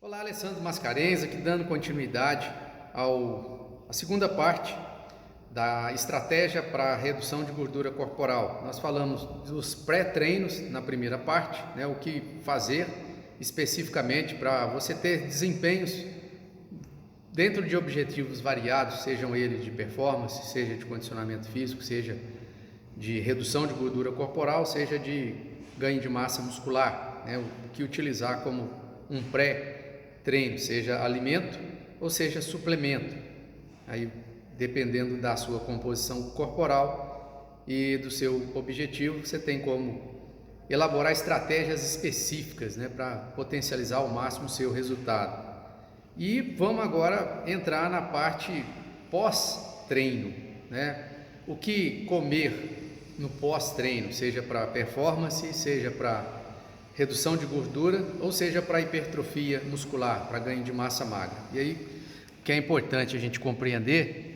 Olá, Alessandro Mascarenhas, aqui dando continuidade à segunda parte da estratégia para redução de gordura corporal. Nós falamos dos pré-treinos na primeira parte, né, o que fazer especificamente para você ter desempenhos dentro de objetivos variados, sejam eles de performance, seja de condicionamento físico, seja de redução de gordura corporal, seja de ganho de massa muscular, né, o que utilizar como um pré-treino, seja alimento ou seja suplemento, aí dependendo da sua composição corporal e do seu objetivo, você tem como elaborar estratégias específicas, né, para potencializar ao máximo o seu resultado. E vamos agora entrar na parte pós-treino, né? O que comer no pós-treino, seja para performance, seja para redução de gordura ou seja para hipertrofia muscular, para ganho de massa magra. E aí, o que é importante a gente compreender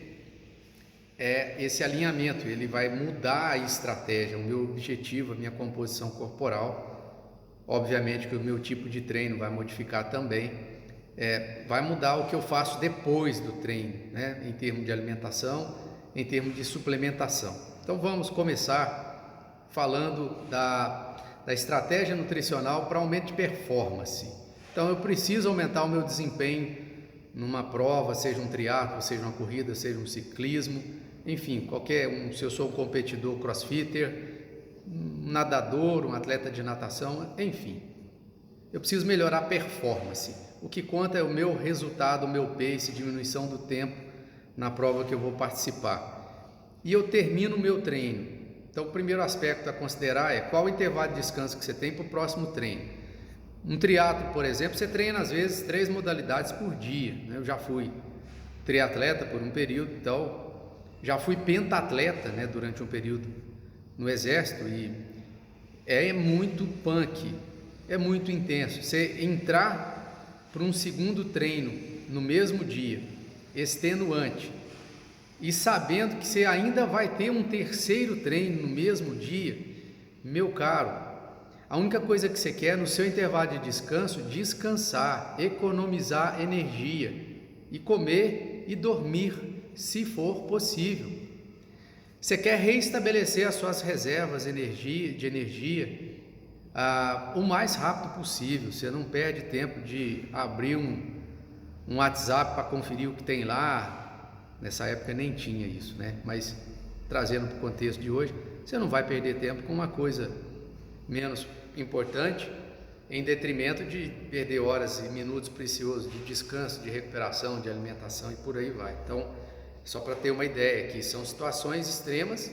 é esse alinhamento. Ele vai mudar a estratégia, o meu objetivo, a minha composição corporal. Obviamente que o meu tipo de treino vai modificar também. Vai mudar o que eu faço depois do treino, né? Em termos de alimentação, em termos de suplementação. Então vamos começar falando da estratégia nutricional para aumento de performance. Então eu preciso aumentar o meu desempenho numa prova, seja um triatlo, seja uma corrida, seja um ciclismo, enfim, qualquer um. Se eu sou um competidor crossfitter, um nadador, um atleta de natação, enfim, eu preciso melhorar a performance. O que conta é o meu resultado, o meu pace, diminuição do tempo na prova que eu vou participar. E eu termino o meu treino. Então, o primeiro aspecto a considerar é qual o intervalo de descanso que você tem para o próximo treino. Um triatlo, por exemplo, você treina às vezes 3 modalidades por dia, né? Eu já fui triatleta por um período, então já fui pentatleta, né, durante um período no exército, e é muito punk, é muito intenso. Você entrar para um segundo treino no mesmo dia, extenuante, e sabendo que você ainda vai ter um terceiro treino no mesmo dia, meu caro, a única coisa que você quer no seu intervalo de descanso, descansar, economizar energia e comer e dormir, se for possível. Você quer reestabelecer as suas reservas de energia o mais rápido possível. Você não perde tempo de abrir um WhatsApp para conferir o que tem lá. Nessa época nem tinha isso, né? Mas trazendo para o contexto de hoje, você não vai perder tempo com uma coisa menos importante em detrimento de perder horas e minutos preciosos de descanso, de recuperação, de alimentação e por aí vai. Então, só para ter uma ideia, que são situações extremas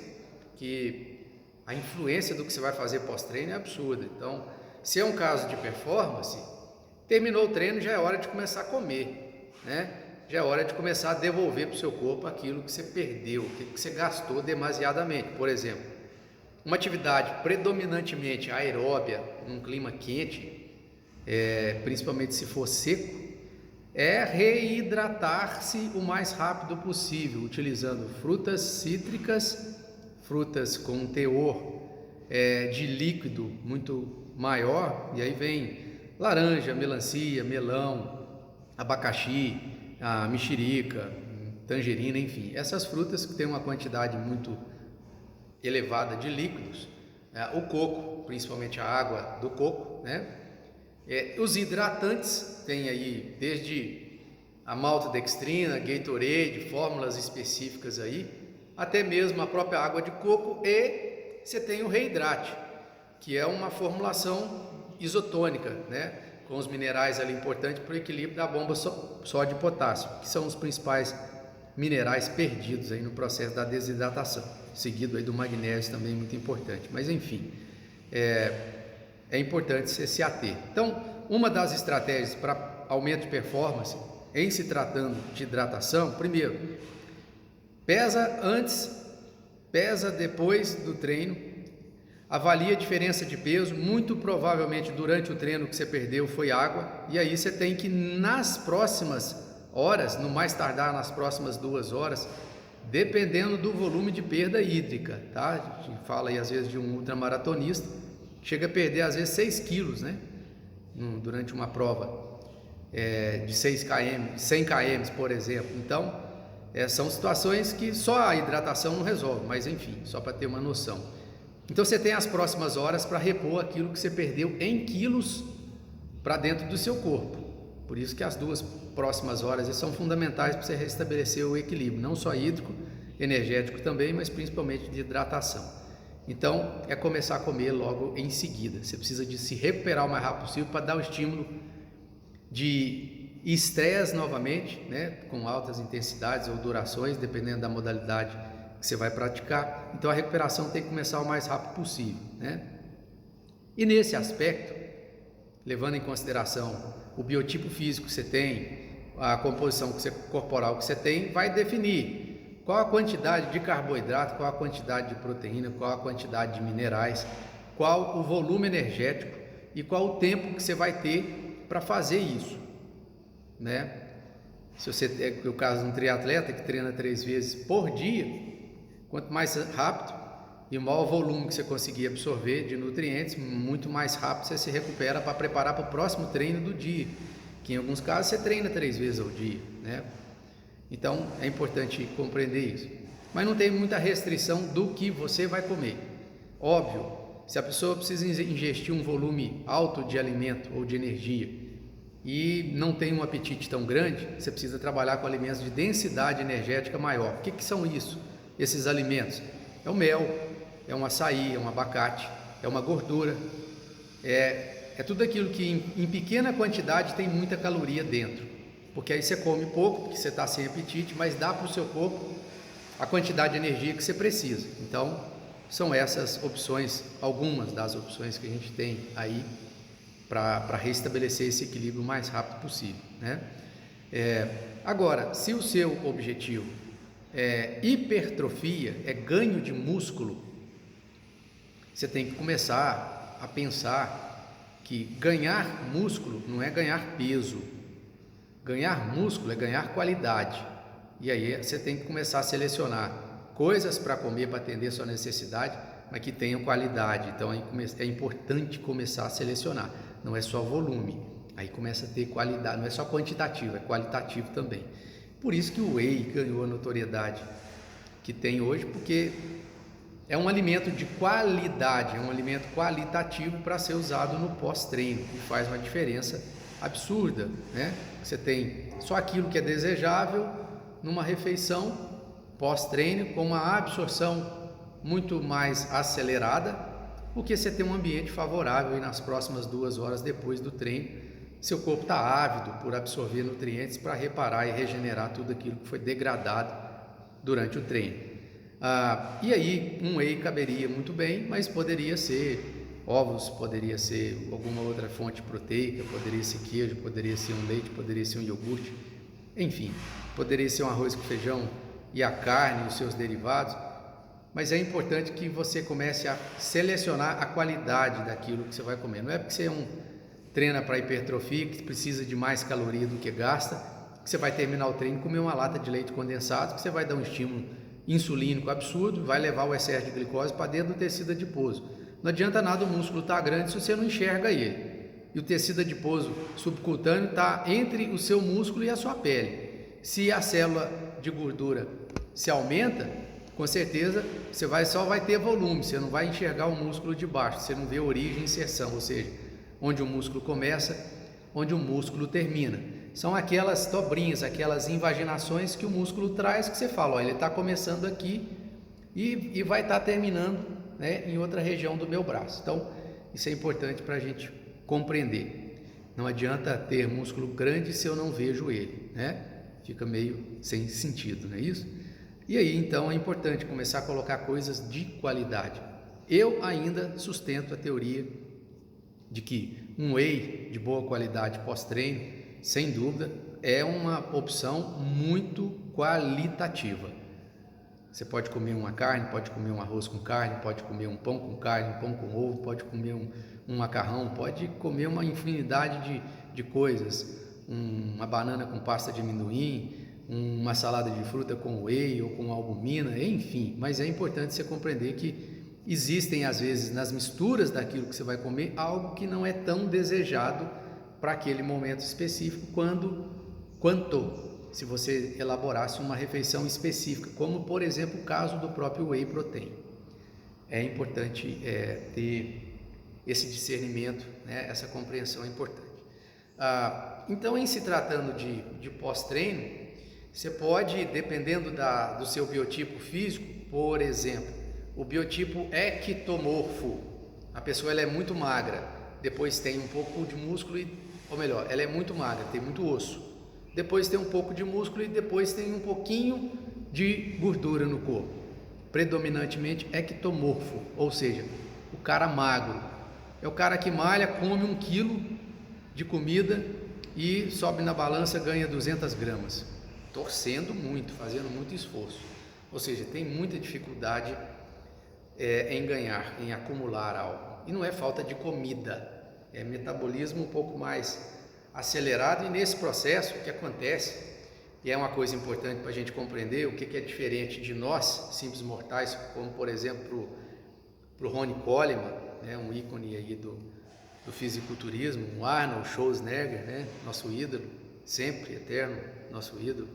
que a influência do que você vai fazer pós-treino é absurda. Então, se é um caso de performance, terminou o treino, já é hora de começar a comer, né? Já é hora de começar a devolver para o seu corpo aquilo que você perdeu, que você gastou demasiadamente. Por exemplo, uma atividade predominantemente aeróbia, num clima quente, principalmente se for seco, é reidratar-se o mais rápido possível, utilizando frutas cítricas, frutas com um teor de líquido muito maior, e aí vem laranja, melancia, melão, abacaxi, a mexerica, tangerina, enfim, essas frutas que têm uma quantidade muito elevada de líquidos, o coco, principalmente a água do coco, né? Os hidratantes tem aí desde a maltodextrina, Gatorade, fórmulas específicas aí, até mesmo a própria água de coco, e você tem o reidrate, que é uma formulação isotônica, né, com os minerais ali importantes para o equilíbrio da bomba sódio e potássio, que são os principais minerais perdidos aí no processo da desidratação, seguido aí do magnésio também, muito importante. Mas enfim, é importante você se ater. Então, uma das estratégias para aumento de performance em se tratando de hidratação, primeiro, pesa antes, pesa depois do treino, avalie a diferença de peso. Muito provavelmente durante o treino que você perdeu foi água, e aí você tem que nas próximas horas, no mais tardar nas próximas 2 horas, dependendo do volume de perda hídrica, tá? A gente fala aí às vezes de um ultramaratonista, chega a perder às vezes 6 quilos, né? Durante uma prova. de 6 km, 100 km, por exemplo. Então, são situações que só a hidratação não resolve, mas enfim, só para ter uma noção. Então você tem as próximas horas para repor aquilo que você perdeu em quilos para dentro do seu corpo. Por isso que as 2 próximas horas são fundamentais para você restabelecer o equilíbrio, não só hídrico, energético também, mas principalmente de hidratação. Então é começar a comer logo em seguida. Você precisa de se recuperar o mais rápido possível para dar o estímulo de estresse novamente, né, com altas intensidades ou durações, dependendo da modalidade que você vai praticar. Então a recuperação tem que começar o mais rápido possível, né? E nesse aspecto, levando em consideração o biotipo físico que você tem, a composição corporal que você tem, vai definir qual a quantidade de carboidrato, qual a quantidade de proteína, qual a quantidade de minerais, qual o volume energético e qual o tempo que você vai ter para fazer isso, né? Se você é o caso de um triatleta que treina 3 vezes por dia, quanto mais rápido e maior volume que você conseguir absorver de nutrientes, muito mais rápido você se recupera para preparar para o próximo treino do dia, que em alguns casos você treina 3 vezes ao dia, né? Então é importante compreender isso. Mas não tem muita restrição do que você vai comer. Óbvio, se a pessoa precisa ingestir um volume alto de alimento ou de energia e não tem um apetite tão grande, você precisa trabalhar com alimentos de densidade energética maior. O que são isso? Esses alimentos? É o mel, é um açaí, é um abacate, é uma gordura, é tudo aquilo que em pequena quantidade tem muita caloria dentro, porque aí você come pouco, porque você está sem apetite, mas dá para o seu corpo a quantidade de energia que você precisa. Então são essas opções, algumas das opções que a gente tem aí para restabelecer esse equilíbrio o mais rápido possível, né? Agora, se o seu objetivo é hipertrofia, é ganho de músculo, você tem que começar a pensar que ganhar músculo não é ganhar peso. Ganhar músculo é ganhar qualidade. E aí você tem que começar a selecionar coisas para comer, para atender a sua necessidade, mas que tenham qualidade. Então é importante começar a selecionar. Não é só volume, aí começa a ter qualidade, não é só quantitativo, é qualitativo também. Por isso que o whey ganhou a notoriedade que tem hoje, porque é um alimento de qualidade, é um alimento qualitativo para ser usado no pós-treino, e faz uma diferença absurda, né? Você tem só aquilo que é desejável numa refeição pós-treino, com uma absorção muito mais acelerada, porque você tem um ambiente favorável e nas próximas 2 horas depois do treino, seu corpo está ávido por absorver nutrientes para reparar e regenerar tudo aquilo que foi degradado durante o treino. E aí um whey caberia muito bem, mas poderia ser ovos, poderia ser alguma outra fonte proteica, poderia ser queijo, poderia ser um leite, poderia ser um iogurte, enfim, poderia ser um arroz com feijão e a carne, os seus derivados. Mas é importante que você comece a selecionar a qualidade daquilo que você vai comer. Não é porque você treina para hipertrofia, que precisa de mais caloria do que gasta, que você vai terminar o treino e comer uma lata de leite condensado, que você vai dar um estímulo insulínico absurdo, vai levar o excesso de glicose para dentro do tecido adiposo. Não adianta nada o músculo estar grande se você não enxerga ele. E o tecido adiposo subcutâneo está entre o seu músculo e a sua pele. Se a célula de gordura se aumenta, com certeza você só vai ter volume, você não vai enxergar o músculo de baixo, você não vê origem e inserção, ou seja, onde o músculo começa, onde o músculo termina. São aquelas dobrinhas, aquelas invaginações que o músculo traz, que você fala, ó, ele está começando aqui e vai estar terminando, né, em outra região do meu braço. Então isso é importante para a gente compreender. Não adianta ter músculo grande se eu não vejo ele, né? Fica meio sem sentido, não é isso? E aí então é importante começar a colocar coisas de qualidade. Eu ainda sustento a teoria de que um whey de boa qualidade pós-treino, sem dúvida, é uma opção muito qualitativa. Você pode comer uma carne, pode comer um arroz com carne, pode comer um pão com carne, um pão com ovo, pode comer um macarrão, pode comer uma infinidade de coisas, uma banana com pasta de amendoim, uma salada de fruta com whey ou com albumina, enfim. Mas é importante você compreender que existem às vezes nas misturas daquilo que você vai comer algo que não é tão desejado para aquele momento específico, se você elaborasse uma refeição específica, como por exemplo o caso do próprio whey protein. É importante ter esse discernimento, né? Essa compreensão é importante. Então, em se tratando de pós-treino, você pode, dependendo do seu biotipo físico, por exemplo, o biotipo ectomorfo, a pessoa ela é muito magra, depois tem um pouco de músculo, ou melhor, ela é muito magra, tem muito osso, depois tem um pouco de músculo e depois tem um pouquinho de gordura no corpo, predominantemente ectomorfo, ou seja, o cara magro, é o cara que malha, come 1 quilo de comida e sobe na balança, ganha 200 gramas, torcendo muito, fazendo muito esforço, ou seja, tem muita dificuldade em ganhar, em acumular algo, e não é falta de comida, é metabolismo um pouco mais acelerado, e nesse processo o que acontece, e é uma coisa importante para a gente compreender o que é diferente de nós, simples mortais, como por exemplo para o Ronnie Coleman, né, um ícone aí do fisiculturismo, um Arnold Schwarzenegger, né, nosso ídolo, sempre eterno, nosso ídolo.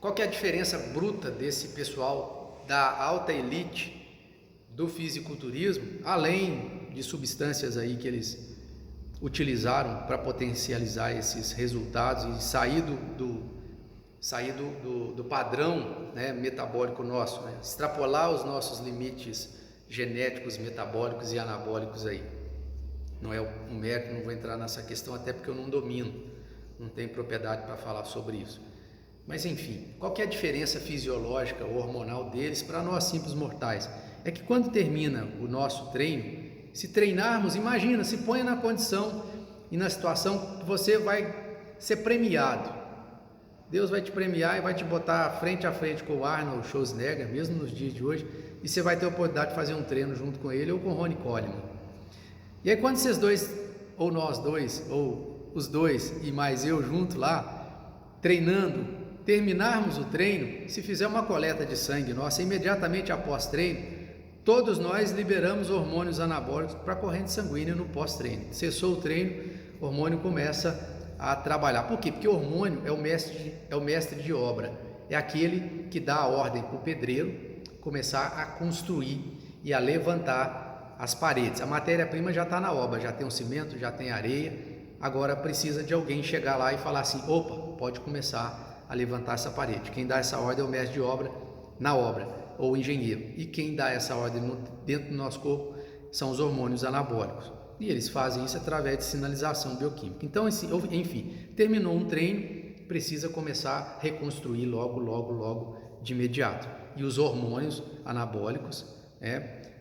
Qual que é a diferença bruta desse pessoal da alta elite do fisiculturismo, além de substâncias aí que eles utilizaram para potencializar esses resultados e sair do padrão, né, metabólico nosso, né, extrapolar os nossos limites genéticos, metabólicos e anabólicos aí. Não é um mérito, não vou entrar nessa questão, até porque eu não domino, não tenho propriedade para falar sobre isso. Mas enfim, qual que é a diferença fisiológica ou hormonal deles para nós simples mortais? É que quando termina o nosso treino, se treinarmos, imagina, se ponha na condição e na situação que você vai ser premiado. Deus vai te premiar e vai te botar frente a frente com o Arnold Schwarzenegger, mesmo nos dias de hoje, e você vai ter a oportunidade de fazer um treino junto com ele ou com o Ronnie Coleman. E aí quando vocês dois, ou nós dois, ou os dois e mais eu junto lá, treinando, terminarmos o treino, se fizer uma coleta de sangue nossa, imediatamente após treino, todos nós liberamos hormônios anabólicos para a corrente sanguínea no pós-treino. Cessou o treino, o hormônio começa a trabalhar. Por quê? Porque o hormônio é o mestre de obra, é aquele que dá a ordem para o pedreiro começar a construir e a levantar as paredes. A matéria-prima já está na obra, já tem o cimento, já tem areia, agora precisa de alguém chegar lá e falar assim, opa, pode começar a levantar essa parede. Quem dá essa ordem é o mestre de obra na obra, ou o engenheiro, e quem dá essa ordem dentro do nosso corpo são os hormônios anabólicos, e eles fazem isso através de sinalização bioquímica. Então, enfim, terminou um treino, precisa começar a reconstruir logo de imediato, e os hormônios anabólicos,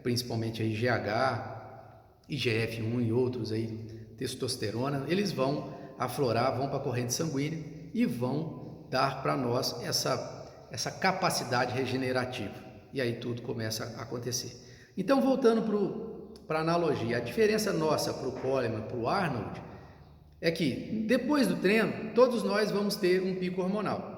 principalmente aí GH, IGF-1 e outros aí, testosterona, eles vão aflorar, vão para a corrente sanguínea e vão dar para nós essa capacidade regenerativa, e aí tudo começa a acontecer. Então, voltando para a analogia, a diferença nossa para o Coleman, para o Arnold, é que depois do treino, todos nós vamos ter um pico hormonal,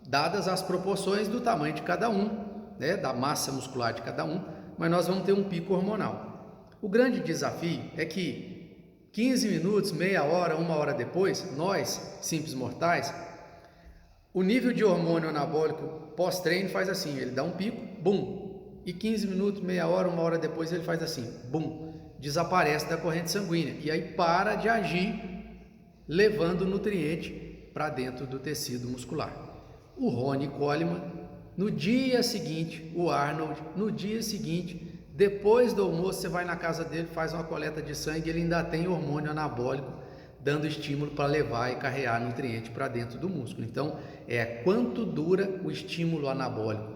dadas as proporções do tamanho de cada um, né, da massa muscular de cada um, mas nós vamos ter um pico hormonal. O grande desafio é que 15 minutos, meia hora, 1 hora depois, nós, simples mortais, o nível de hormônio anabólico pós-treino faz assim, ele dá um pico, bum, e 15 minutos, meia hora, 1 hora depois ele faz assim, bum, desaparece da corrente sanguínea, e aí para de agir, levando nutriente para dentro do tecido muscular. O Ronnie Coleman, no dia seguinte, o Arnold, no dia seguinte, depois do almoço, você vai na casa dele, faz uma coleta de sangue, ele ainda tem hormônio anabólico, dando estímulo para levar e carregar nutriente para dentro do músculo. Então, quanto dura o estímulo anabólico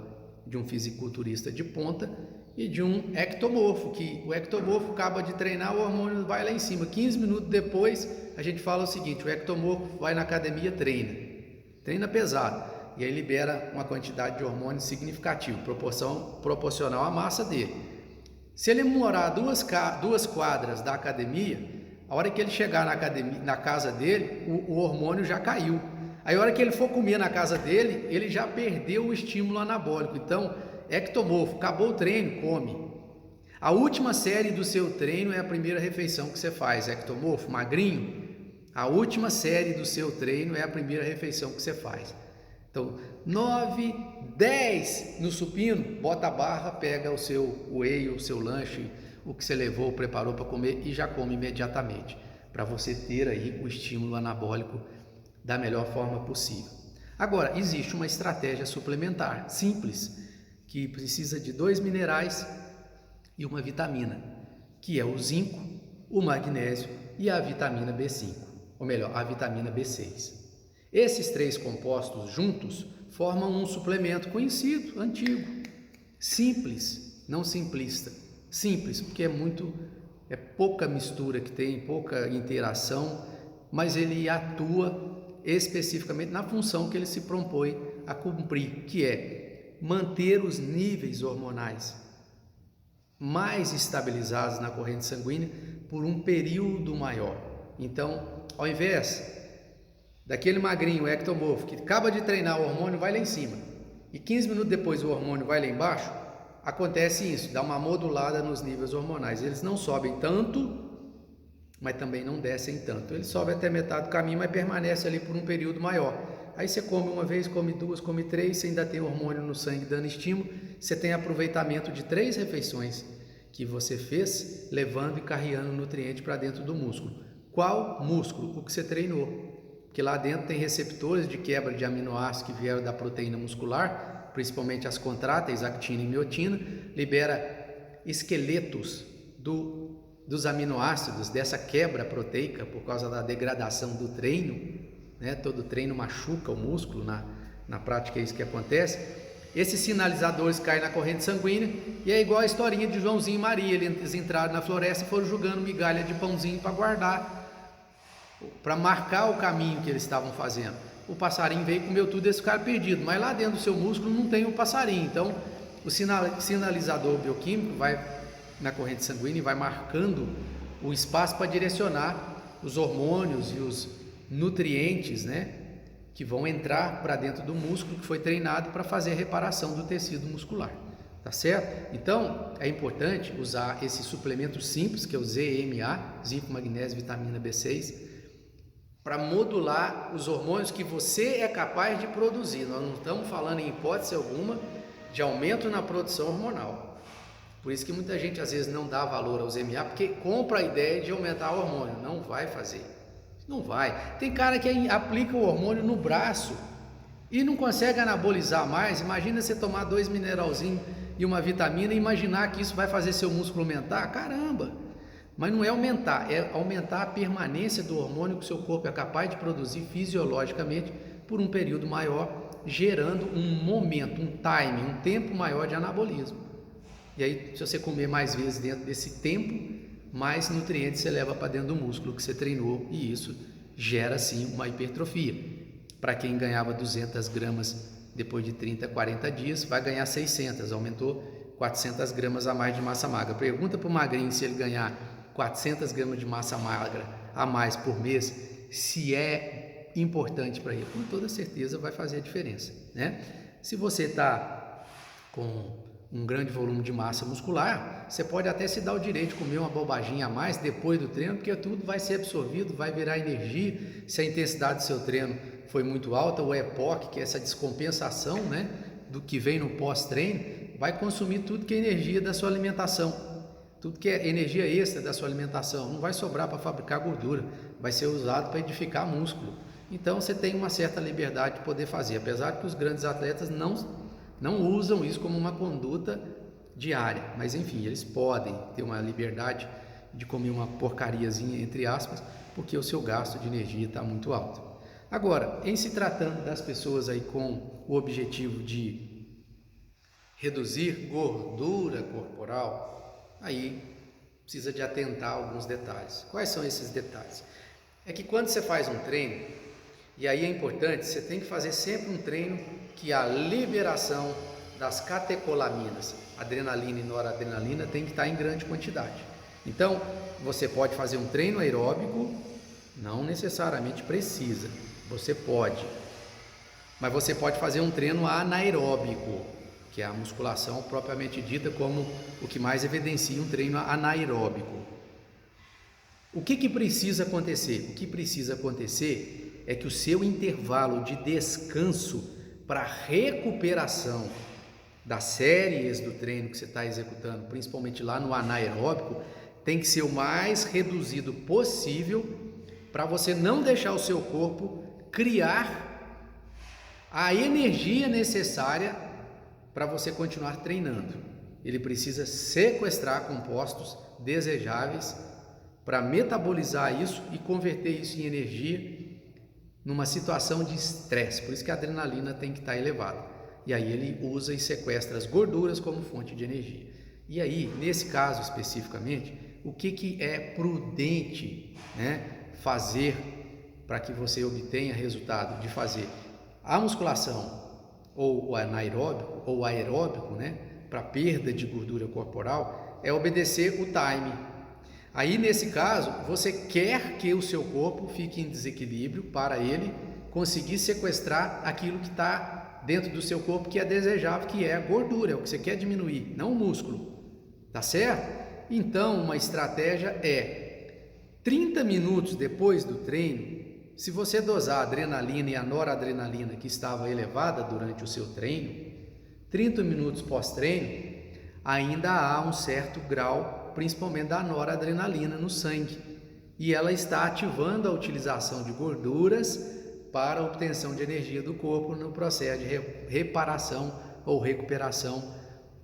de um fisiculturista de ponta e de um ectomorfo, que o ectomorfo acaba de treinar, o hormônio vai lá em cima. 15 minutos depois, a gente fala o seguinte, o ectomorfo vai na academia, treina pesado, e aí libera uma quantidade de hormônio significativa, proporcional à massa dele. Se ele morar duas quadras da academia, a hora que ele chegar na casa dele, o hormônio já caiu. Aí a hora que ele for comer na casa dele, ele já perdeu o estímulo anabólico. Então, ectomorfo, acabou o treino, come. A última série do seu treino é a primeira refeição que você faz, ectomorfo, magrinho. A última série do seu treino é a primeira refeição que você faz. Então, 9, 10 no supino, bota a barra, pega o seu whey, o seu lanche, o que você levou, preparou para comer e já come imediatamente, para você ter aí o estímulo anabólico da melhor forma possível. Agora, existe uma estratégia suplementar simples, que precisa de 2 minerais e uma vitamina, que é o zinco, o magnésio e a vitamina B5, ou melhor, a vitamina B6. Esses 3 compostos juntos formam um suplemento conhecido, antigo, simples, não simplista. Simples, porque é pouca mistura que tem, pouca interação, mas ele atua especificamente na função que ele se propõe a cumprir, que é manter os níveis hormonais mais estabilizados na corrente sanguínea por um período maior. Então, ao invés daquele magrinho ectomorfo que acaba de treinar, o hormônio vai lá em cima e 15 minutos depois o hormônio vai lá embaixo, acontece isso, dá uma modulada nos níveis hormonais. Eles não sobem tanto, mas também não descem tanto. Eles sobem até metade do caminho, mas permanece ali por um período maior. Aí você come uma vez, come 2, come 3, você ainda tem hormônio no sangue dando estímulo, você tem aproveitamento de 3 refeições que você fez, levando e carregando nutriente para dentro do músculo. Qual músculo? O que você treinou. Porque lá dentro tem receptores de quebra de aminoácidos que vieram da proteína muscular, principalmente as contráteis, actina e miotina, libera esqueletos dos aminoácidos, dessa quebra proteica por causa da degradação do treino, né? Todo treino machuca o músculo, na prática é isso que acontece. Esses sinalizadores caem na corrente sanguínea e é igual a historinha de Joãozinho e Maria. Eles entraram na floresta e foram jogando migalha de pãozinho para guardar, para marcar o caminho que eles estavam fazendo. O passarinho veio e comeu tudo, eles ficaram perdidos, mas lá dentro do seu músculo não tem o passarinho. Então o sinalizador bioquímico vai na corrente sanguínea e vai marcando o espaço para direcionar os hormônios e os nutrientes, né, que vão entrar para dentro do músculo que foi treinado para fazer a reparação do tecido muscular, tá certo? Então é importante usar esse suplemento simples, que é o ZMA, zinco, magnésio, vitamina B6, para modular os hormônios que você é capaz de produzir. Nós não estamos falando em hipótese alguma de aumento na produção hormonal. Por isso que muita gente às vezes não dá valor ao ZMA, porque compra a ideia de aumentar o hormônio. Não vai fazer. Não vai. Tem cara que aplica o hormônio no braço e não consegue anabolizar mais. Imagina você tomar 2 mineralzinhos e uma vitamina e imaginar que isso vai fazer seu músculo aumentar. Caramba! Mas não é aumentar, é aumentar a permanência do hormônio que o seu corpo é capaz de produzir fisiologicamente por um período maior, gerando um momento, um time, um tempo maior de anabolismo. E aí, se você comer mais vezes dentro desse tempo, mais nutrientes você leva para dentro do músculo que você treinou, e isso gera sim uma hipertrofia. Para quem ganhava 200 gramas depois de 30, 40 dias, vai ganhar 600, aumentou 400 gramas a mais de massa magra. Pergunta para o magrinho se ele ganhar 400 gramas de massa magra a mais por mês, se é importante para ele. Com toda certeza vai fazer a diferença, né? Se você está com um grande volume de massa muscular, você pode até se dar o direito de comer uma bobaginha a mais depois do treino, porque tudo vai ser absorvido, vai virar energia. Se a intensidade do seu treino foi muito alta, o EPOC, que é essa descompensação, né, do que vem no pós-treino, vai consumir tudo que é energia da sua alimentação, tudo que é energia extra da sua alimentação, não vai sobrar para fabricar gordura, vai ser usado para edificar músculo. Então você tem uma certa liberdade de poder fazer, apesar de que os grandes atletas não usam isso como uma conduta diária, mas enfim, eles podem ter uma liberdade de comer uma porcariazinha, entre aspas, porque o seu gasto de energia está muito alto. Agora, em se tratando das pessoas aí com o objetivo de reduzir gordura corporal, aí precisa de atentar a alguns detalhes. Quais são esses detalhes? É que quando você faz um treino, e aí é importante, você tem que fazer sempre um treino que a liberação das catecolaminas, adrenalina e noradrenalina, tem que estar em grande quantidade. Então, você pode fazer um treino aeróbico, não necessariamente precisa, você pode, mas você pode fazer um treino anaeróbico. que é a musculação propriamente dita como o que mais evidencia um treino anaeróbico. O que precisa acontecer? O que precisa acontecer é que o seu intervalo de descanso para recuperação das séries do treino que você está executando, principalmente lá no anaeróbico, tem que ser o mais reduzido possível para você não deixar o seu corpo criar a energia necessária para você continuar treinando. Ele precisa sequestrar compostos desejáveis para metabolizar isso e converter isso em energia numa situação de estresse. Por isso que a adrenalina tem que estar elevada. E aí ele usa e sequestra as gorduras como fonte de energia. E aí, nesse caso especificamente, o que é prudente, né, fazer para que você obtenha resultado de fazer a musculação ou o anaeróbico ou aeróbico, né, para perda de gordura corporal, é obedecer o time. Aí, nesse caso, você quer que o seu corpo fique em desequilíbrio para ele conseguir sequestrar aquilo que está dentro do seu corpo que é desejável, que é a gordura, é o que você quer diminuir, não o músculo, tá certo? Então, uma estratégia é 30 minutos depois do treino, se você dosar a adrenalina e a noradrenalina que estava elevada durante o seu treino, 30 minutos pós-treino, ainda há um certo grau, principalmente da noradrenalina no sangue, e ela está ativando a utilização de gorduras para a obtenção de energia do corpo no processo de reparação ou recuperação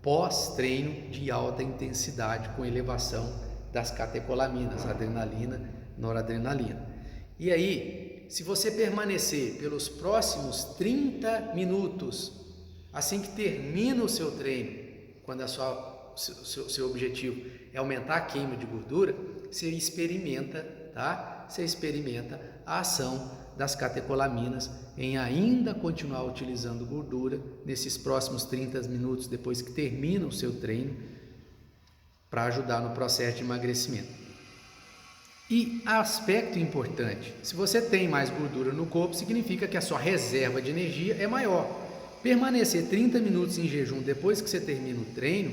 pós-treino de alta intensidade com elevação das catecolaminas, adrenalina, noradrenalina. E aí, se você permanecer pelos próximos 30 minutos, assim que termina o seu treino, quando seu objetivo é aumentar a queima de gordura, você experimenta, tá? Você experimenta a ação das catecolaminas em ainda continuar utilizando gordura nesses próximos 30 minutos depois que termina o seu treino para ajudar no processo de emagrecimento. E aspecto importante, se você tem mais gordura no corpo, significa que a sua reserva de energia é maior. Permanecer 30 minutos em jejum depois que você termina o treino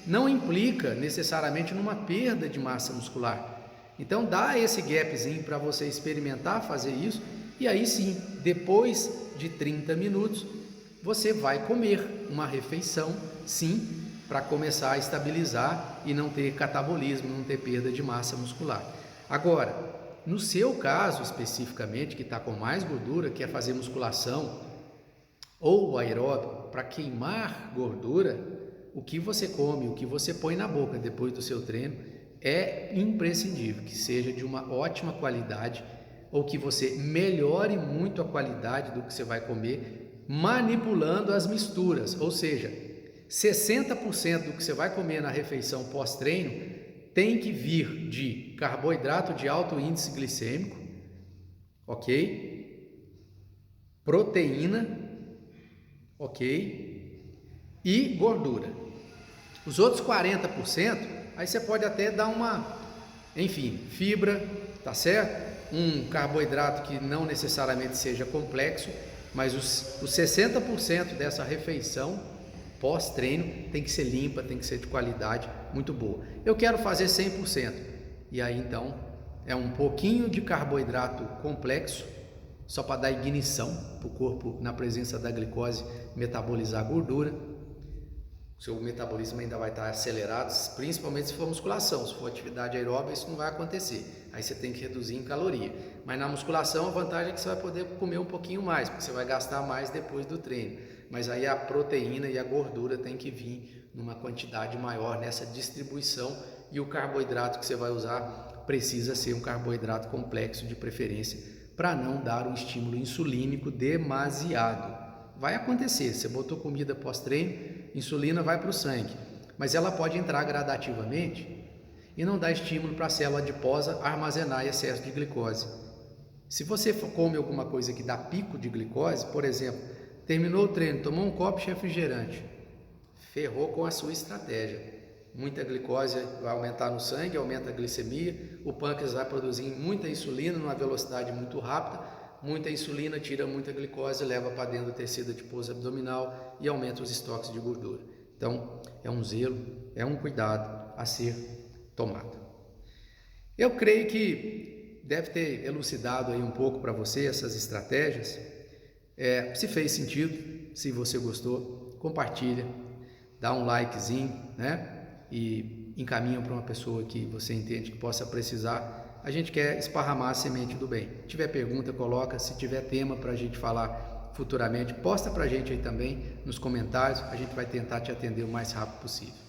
não implica necessariamente numa perda de massa muscular. Então dá esse gapzinho para você experimentar fazer isso, e aí sim, depois de 30 minutos, você vai comer uma refeição, sim, para começar a estabilizar e não ter catabolismo, não ter perda de massa muscular. Agora, no seu caso especificamente, que está com mais gordura, que é fazer musculação ou aeróbico para queimar gordura, o que você come, o que você põe na boca depois do seu treino é imprescindível, que seja de uma ótima qualidade ou que você melhore muito a qualidade do que você vai comer manipulando as misturas, ou seja, 60% do que você vai comer na refeição pós-treino tem que vir de carboidrato de alto índice glicêmico, ok? Proteína, ok? E gordura. Os outros 40%, aí você pode até dar fibra, tá certo? Um carboidrato que não necessariamente seja complexo, mas os 60% dessa refeição pós-treino tem que ser limpa, tem que ser de qualidade muito boa. Eu quero fazer 100%, e aí então é um pouquinho de carboidrato complexo, só para dar ignição para o corpo, na presença da glicose, metabolizar a gordura. O seu metabolismo ainda vai estar acelerado, principalmente se for musculação. Se for atividade aeróbica, isso não vai acontecer. Aí você tem que reduzir em caloria. Mas na musculação, a vantagem é que você vai poder comer um pouquinho mais, porque você vai gastar mais depois do treino. Mas aí a proteína e a gordura tem que vir numa quantidade maior nessa distribuição, e o carboidrato que você vai usar precisa ser um carboidrato complexo de preferência, para não dar um estímulo insulínico demasiado. Vai acontecer, você botou comida pós-treino, insulina vai para o sangue, mas ela pode entrar gradativamente e não dar estímulo para a célula adiposa armazenar excesso de glicose. Se você come alguma coisa que dá pico de glicose, por exemplo, terminou o treino, tomou um copo de refrigerante, ferrou com a sua estratégia. Muita glicose vai aumentar no sangue, aumenta a glicemia, o pâncreas vai produzir muita insulina numa velocidade muito rápida, muita insulina tira muita glicose, leva para dentro do tecido adiposo abdominal e aumenta os estoques de gordura. Então, é um zelo, é um cuidado a ser tomado. Eu creio que deve ter elucidado aí um pouco para você essas estratégias. Se fez sentido, se você gostou, compartilha, dá um likezinho, né? E encaminha para uma pessoa que você entende que possa precisar. A gente quer esparramar a semente do bem. Se tiver pergunta, coloca. Se tiver tema para a gente falar futuramente, posta para a gente aí também nos comentários. A gente vai tentar te atender o mais rápido possível.